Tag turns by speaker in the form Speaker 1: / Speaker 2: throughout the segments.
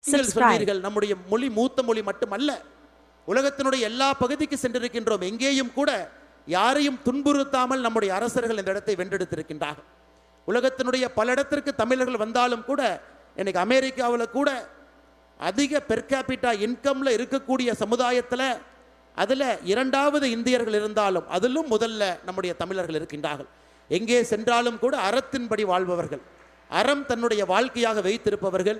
Speaker 1: நீங்கள் சொன்னீர்கள் நம்முடைய மொழி மூத்த மொழி மட்டுமல்ல, உலகத்தினுடைய எல்லா பகுதிக்கு சென்றிருக்கின்றோம். எங்கேயும் கூட யாரையும் துன்புறுத்தாமல் நம்முடைய அரசர்கள் இந்த இடத்தை வென்றெடுத்திருக்கின்றார்கள். உலகத்தினுடைய பல இடத்திற்கு தமிழர்கள் வந்தாலும் கூட, இன்னைக்கு அமெரிக்காவில் கூட அதிக பெர் கேபிட்டா இன்கம்ல இருக்கக்கூடிய சமுதாயத்தில் அதில் இரண்டாவது இந்தியர்கள் இருந்தாலும் அதிலும் முதல்ல நம்முடைய தமிழர்கள் இருக்கின்றார்கள். எங்கே சென்றாலும் கூட அறத்தின்படி வாழ்பவர்கள், அறம் தன்னுடைய வாழ்க்கையாக வைத்திருப்பவர்கள்,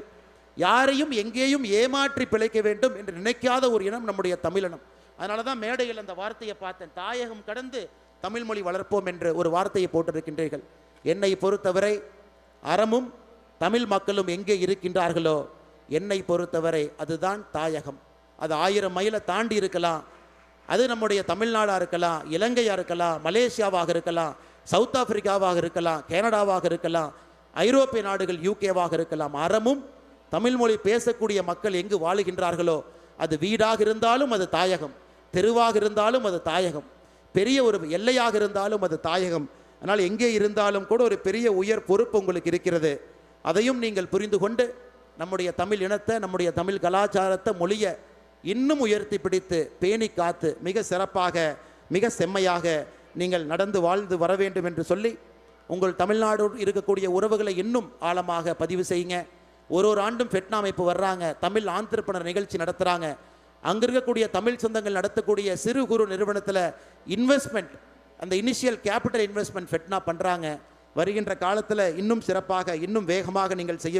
Speaker 1: யாரையும் எங்கேயும் ஏமாற்றி பிழைக்க வேண்டும் என்று நினைக்காத ஒரு இனம் நம்முடைய தமிழினம். அதனால தான் மேடையில் அந்த வார்த்தையை பார்த்தேன், தாயகம் கடந்து தமிழ் மொழி வளர்ப்போம் என்று ஒரு வார்த்தையை போட்டிருக்கின்றீர்கள். என்னை பொறுத்தவரை அறமும் தமிழ் மக்களும் எங்கே இருக்கின்றார்களோ என்னை பொறுத்தவரை அதுதான் தாயகம். அது 1000 மைலை தாண்டி இருக்கலாம், அது நம்முடைய தமிழ்நாடாக இருக்கலாம், இலங்கையாக இருக்கலாம், மலேசியாவாக இருக்கலாம், சவுத் ஆப்பிரிக்காவாக இருக்கலாம், கனடாவாக இருக்கலாம், ஐரோப்பிய நாடுகள் யூகேவாக இருக்கலாம். அறமும் தமிழ் மொழி பேசக்கூடிய மக்கள் எங்கு வாழுகின்றார்களோ அது வீடாக இருந்தாலும் அது தாயகம், தெருவாக இருந்தாலும் அது தாயகம், பெரிய ஒரு எல்லையாக இருந்தாலும் அது தாயகம். அதனால் எங்கே இருந்தாலும் கூட ஒரு பெரிய உயர் பொறுப்பு உங்களுக்கு இருக்கிறது. அதையும் நீங்கள் புரிந்து கொண்டு நம்முடைய தமிழ் இனத்தை, நம்முடைய தமிழ் கலாச்சாரத்தை, மொழியை இன்னும் உயர்த்தி பிடித்து பேணி காத்து மிக சிறப்பாக மிக செம்மையாக நீங்கள் நடந்து வாழ்ந்து வர வேண்டும் என்று சொல்லி, உங்கள் தமிழ்நாடோடு இருக்கக்கூடிய உறவுகளை இன்னும் ஆழமாக பதிவு செய்யுங்க. ஒரு ஆண்டும் ஃபெட்னா அமைப்பு வர்றாங்க, தமிழ் ஆந்திரப்பனர் நிகழ்ச்சி நடத்துகிறாங்க. அங்கே இருக்கக்கூடிய தமிழ் சொந்தங்கள் நடத்தக்கூடிய சிறு குறு நிறுவனத்தில் இன்வெஸ்ட்மெண்ட், அந்த இனிஷியல் கேபிட்டல் இன்வெஸ்ட்மெண்ட் ஃபெட்னா பண்ணுறாங்க. வருகின்ற காலத்தில் இன்னும் சிறப்பாக இன்னும் வேகமாக நீங்கள் செய்ய